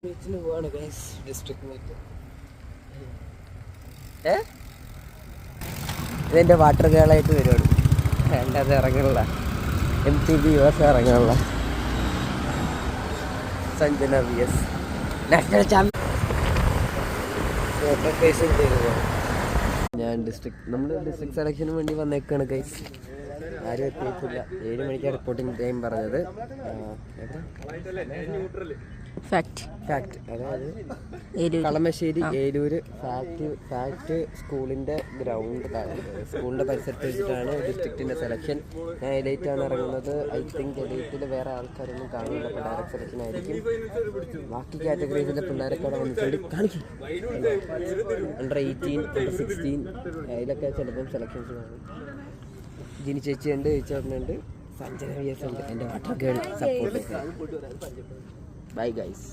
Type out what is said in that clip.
ബീച്ചിന് പോവാണ് guys, district meet. ഇതെൻ്റെ water ഗേളായിട്ട് വരുവാണ്. രണ്ടത് ഇറങ്ങുള്ള MTB US ഇറങ്ങുള്ള സഞ്ജന VS നാഷണൽ ചാമ്പ്യൻ. ഞാൻ നമ്മൾ ഡിസ്ട്രിക്ട് സെലക്ഷന് വേണ്ടി വന്നേക്കാണ് ഗൈസ്. ആരും എത്തിയിട്ടില്ല. 7 മണിക്കാണ് റിപ്പോർട്ടിംഗ് ടൈം പറഞ്ഞത്. അതായത് കളമശ്ശേരി ഏലൂര് ഫാക്ട് സ്കൂളിൻ്റെ സ്കൂളിൻ്റെ പരിസരത്ത് വെച്ചിട്ടാണ് ഡിസ്ട്രിക്റ്റിൻ്റെ സെലക്ഷൻ. ഞാൻ എലൈറ്റാണ് ഇറങ്ങുന്നത്. ഐ തിങ്ക് എലൈറ്റിൽ വേറെ ആൾക്കാരൊന്നും കാണില്ല. അപ്പോൾ ഡയറക്റ്റ് സെലക്ഷൻ ആയിരിക്കും. ബാക്കി കാറ്റഗറീസിലെ പിള്ളേരൊക്കെ അവിടെ വന്നിട്ട് കാണിക്കും. അണ്ടർ 18, അണ്ടർ 16 അതിലൊക്കെ ചിലപ്പം സെലക്ഷൻസ് കാണും. ജിനി ചേച്ചിയുണ്ട്, ചേച്ചേട്ടനുണ്ട്, സഞ്ജന VS ഉണ്ട്. എൻ്റെ water girl support. Bye guys.